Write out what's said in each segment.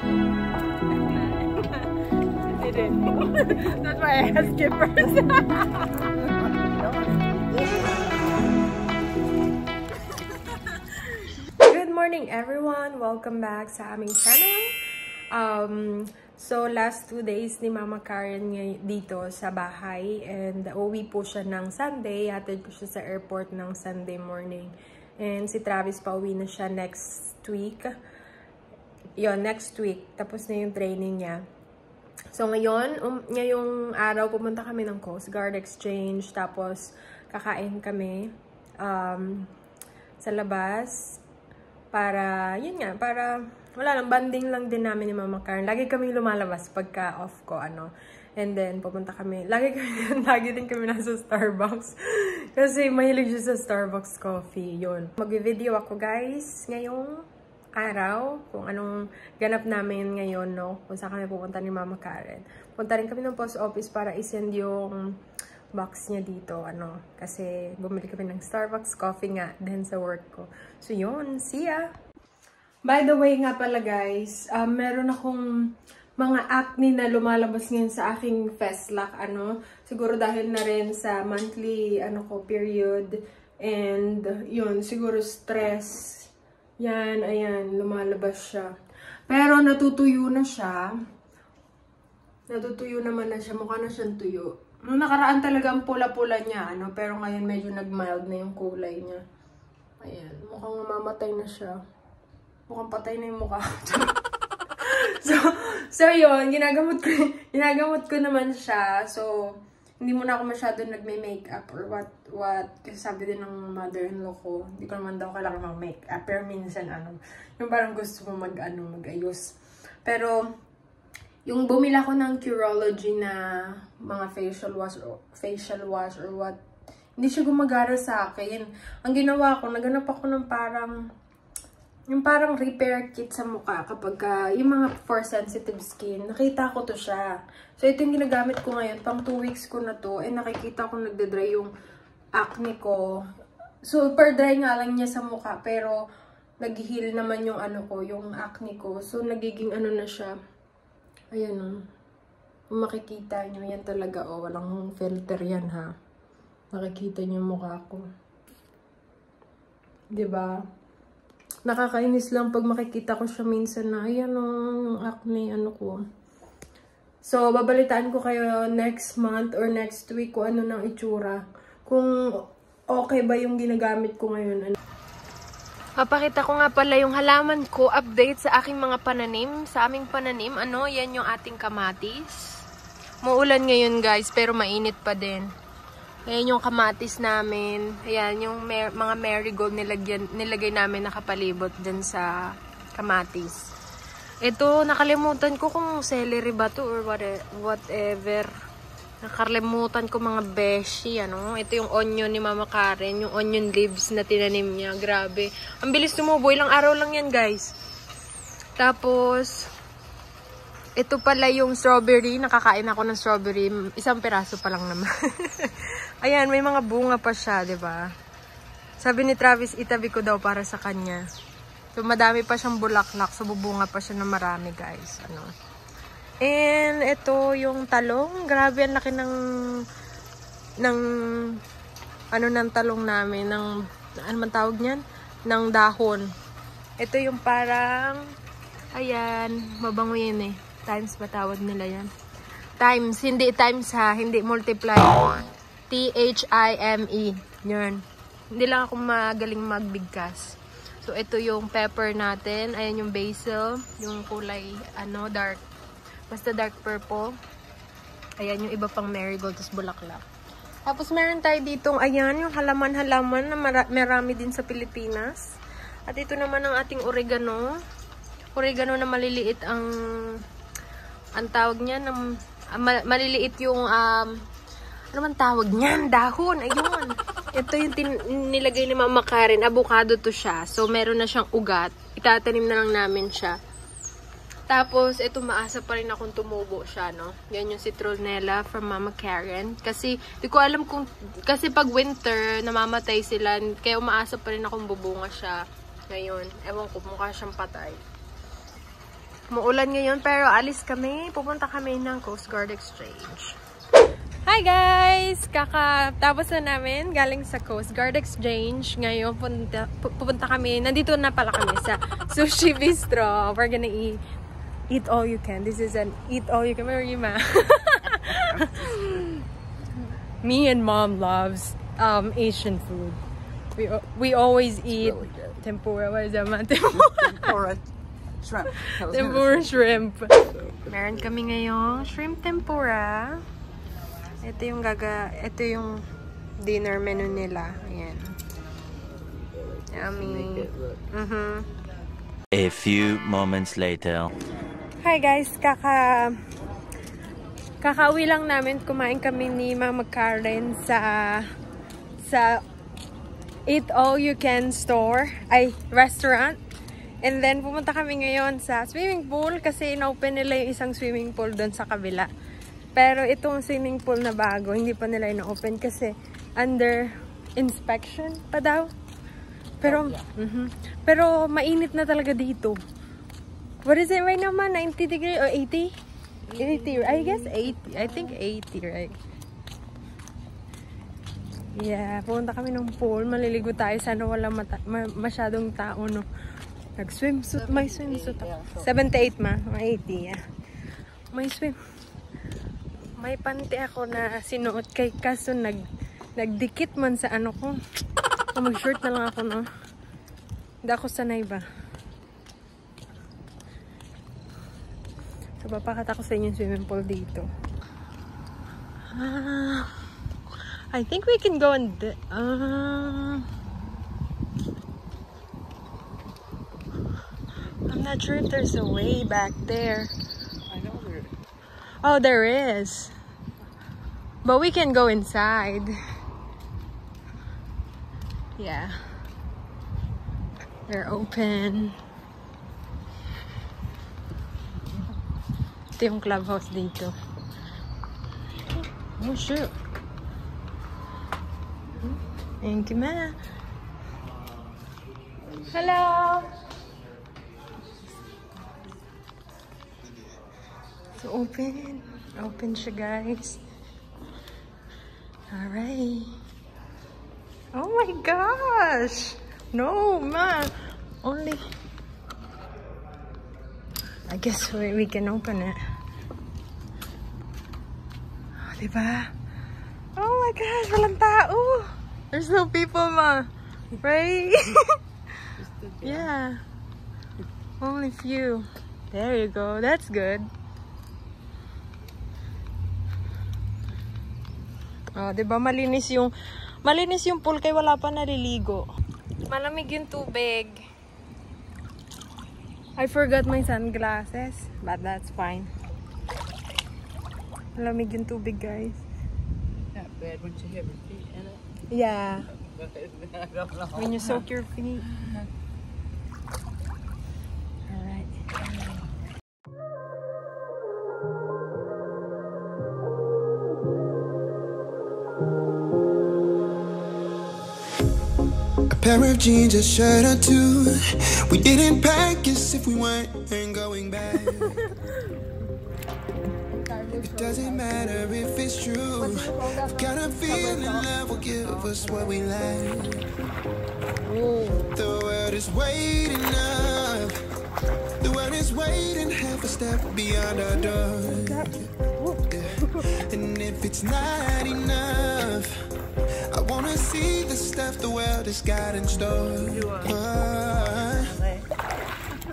That's why I asked it first. Good morning everyone! Welcome back sa aming channel. So last 2 days ni Mama Karen dito sa bahay and uwi po siya ng Sunday. Hatid ko siya sa airport ng Sunday morning. And si Travis pauwi na siya next week. Next week. Tapos na yung training niya. So ngayong araw pumunta kami ng Coast Guard Exchange, tapos kakain kami sa labas para, para wala lang, banding lang din namin ni Mama Karen. Lagi kami lumalabas pagka off ko, and then pupunta kami, lagi din kami nasa Starbucks kasi mahilig siya sa Starbucks coffee. Mag-video ako guys ngayong araw kung anong ganap namin ngayon, kung saan kami pupunta ni Mama Karen. Punta rin kami ng post office para isend yung box niya dito, kasi bumili kami ng Starbucks coffee nga din sa work ko. So see ya! By the way nga pala guys, meron akong mga acne na lumalabas ngayon sa aking Festlock, siguro dahil na rin sa monthly, period, and siguro stress. Ayan, lumalabas siya. Pero natutuyo na siya. Natutuyo naman na siya. Mukha na siyang tuyo. Noong nakaraan talaga ang pula-pula niya, pero ngayon medyo nag-mild na yung kulay niya. Ayan, mukhang mamatay na siya. Mukhang patay na yung mukha. so yun, ginagamot ko naman siya. So, hindi muna ako masyado nagme-makeup or what. Kasi sabi din ng mother-in-law ko, hindi ko naman daw kailangan mag-makeup. Pero minsan, yung parang gusto mo mag-ayos. Pero, yung bumila ko ng Curology na mga facial wash or what, hindi siya gumagara sa akin. Ang ginawa ko, naganap ako ng yung parang repair kit sa mukha kapag yung mga for sensitive skin, nakita ko to siya. So, ito yung ginagamit ko ngayon. Pang 2 weeks ko na to. Nakikita ko nagde-dry yung acne ko. So, per dry nga lang niya sa mukha. Pero, nag-heal naman yung yung acne ko. So, nagiging na siya. Ayan Kung makikita nyo, yan talaga walang filter yan ha. Makikita nyo yung mukha ko. Diba? Nakakainis lang pag makikita ko siya minsan na, ayan yung acne, ko. So, babalitaan ko kayo next month or next week kung ano nang itsura. Kung okay ba yung ginagamit ko ngayon. Papakita ko nga pala yung halaman ko, update sa aking mga pananim. Sa aming pananim, yan yung ating kamatis. Maulan ngayon guys, pero mainit pa din. Ayan yung kamatis namin. Ayan yung mga marigold nilagay namin nakapalibot dyan sa kamatis. Ito, nakalimutan ko kung celery ba to or whatever. Nakalimutan ko mga beshi, Ito yung onion ni Mama Karen, yung onion leaves na tinanim niya. Grabe. Ang bilis tumubo. Ilang araw lang yan, guys. Tapos, ito pala yung strawberry. Nakakain ako ng strawberry. Isang piraso pa lang naman. Ayan, may mga bunga pa siya, diba? Sabi ni Travis, itabi ko daw para sa kanya. So, madami pa siyang bulaklak. So, bubunga pa siya na marami, guys. And, ito yung talong. Grabe, ang laki ng talong namin. Ano man tawag niyan? Ng dahon. Ito yung parang, ayan, mabango yan Times ba tawag nila yan? Times, hindi times ha. Hindi multiply. T-H-I-M-E. Yan. Hindi lang ako magaling magbigkas. So, ito yung pepper natin. Ayan yung basil. Yung kulay, dark. Basta dark purple. Ayan yung iba pang marigold, tapos bulaklak. Tapos, meron tayo ditong, ayan, yung halaman-halaman na marami din sa Pilipinas. At ito naman ang ating oregano. Oregano na maliliit ang tawag niya, maliliit yung, ano man tawag niyan? Dahon. Ayun. Ito yung nilagay ni Mama Karen. Avocado to siya. So, meron na siyang ugat. Itatanim na lang namin siya. Tapos, ito maasa pa rin akong tumubo siya, Yan yung citronella from Mama Karen. Kasi, di ko alam kasi pag winter, namamatay sila. Kaya umaasa pa rin akong bubunga siya. Ngayon, ewan ko, mukha siyang patay. Muulan ngayon pero alis kami. Pupunta kami ng Coast Guard Exchange. Hi guys! Kakatapos na namin galing sa Coast Guard Exchange. Ngayon pupunta kami. Nandito na pala kami sa Sushi Bistro. We're gonna eat all you can. This is an eat all you can. Where are you, Ma? Me and Mom loves Asian food. We always eat really tempura. What is that, Ma? Tempura shrimp. Tempura shrimp. Meron kami ngayong shrimp tempura. Ito yung dinner menu nila. Ayan. Yummy. A few moments later. Hi guys, kakauwi lang namin. Kumain kami ni Mama Karen sa Eat All You Can restaurant. And then pumunta kami ngayon sa swimming pool kasi inopen nila yung isang swimming pool doon sa kabila. Pero itong swimming pool na bago, hindi pa nila ino-open kasi under inspection pa daw. Pero, pero mainit na talaga dito. What is it right now, ma? 90 degrees or 80? 80, I guess 80. I think 80, right? Yeah, pumunta kami ng pool. Maliligo tayo. Sana wala masyadong tao, no? Nag-swimsuit. May swimsuit ako. 78, ma. May 80, yeah. May May panty ako na sinuot kay kaso nagdikit man sa ano ko. Mag-short na lang ako, no? Hindi ako sanay ba? So, papakat ako sa inyong swimming pool dito. I think we can go in I'm not sure if there's a way back there. Oh, there is. But we can go inside. Yeah. They're open. Ito yung clubhouse dito. Oh, shoot. Thank you, ma. Hello. So open siya, guys. Alright. Oh my gosh! No, ma. Only. I guess we can open it. Oh, diba? Oh my gosh, walang tao. There's no people, ma. Right? Yeah. Only few. There you go. That's good. Oh, 'di ba malinis yung pool kay wala pa naliligo. Malamig yung tubig. I forgot my sunglasses, but that's fine. Malamig yung tubig, guys. Not bad when you have your feet in it. Yeah. I don't know. When you soak your feet. All right. Pair of jeans, a shirt or two. We didn't pack as if we weren't going back. It doesn't matter if it's true. I've got a feeling love will give us what we lack. The world is waiting up. The world is waiting half a step beyond our door. And if it's not enough, I wanna see the stuff the world has got in store.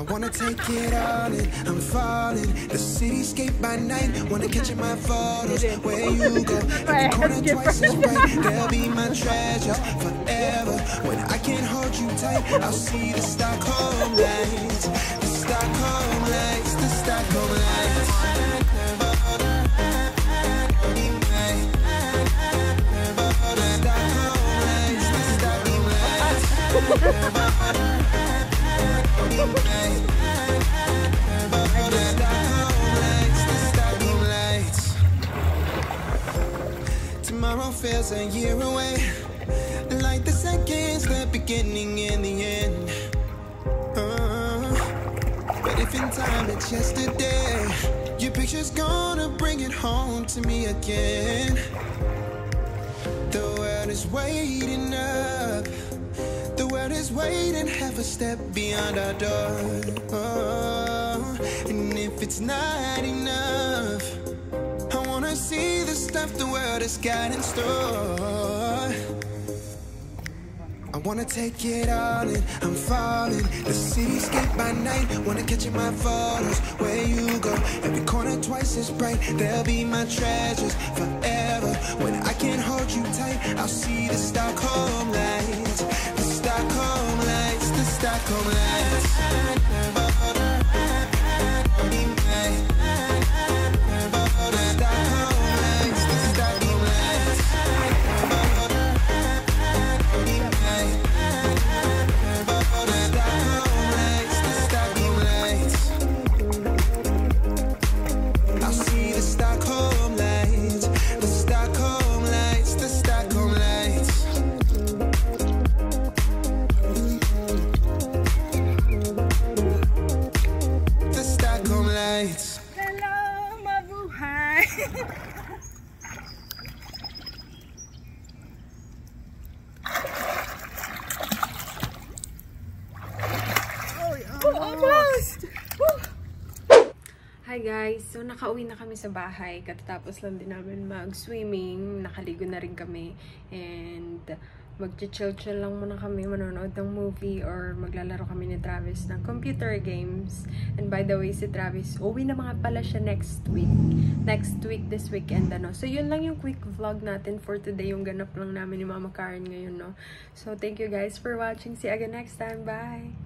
I wanna take it all in, I'm falling. The cityscape by night, wanna catch in my photos. Where you go, every corner twice as bright. They'll be my treasures forever. When I can't hold you tight, I'll see the Stockholm lights. The Stockholm lights, the Stockholm lights. Tomorrow feels a year away, like the seconds, the beginning and the end. But if in time it's yesterday. Your picture's gonna bring it home to me again. The world is waiting up. The world is waiting half a step beyond our door. Oh, and if it's not enough, I wanna see the stuff the world has got in store. I wanna take it all in, I'm falling. The cityscape by night, wanna catch in my photos. Where you go, every corner twice as bright. They'll be my treasures forever. When I can't hold you tight, I'll see the Stockholm lights. The Stockholm lights, the Stockholm lights. Hi guys! So, nakauwi na kami sa bahay. Katatapos lang din namin mag-swimming. Nakaligo na rin kami. And mag-chill-chill lang muna kami. Manonood ng movie or maglalaro kami ni Travis ng computer games. And by the way, si Travis, uwi na mga pala siya next week. Next week, this weekend, ano. So, yun lang yung quick vlog natin for today. Yung ganap lang namin ni Mama Karen ngayon, no. So, thank you guys for watching. See you again next time. Bye!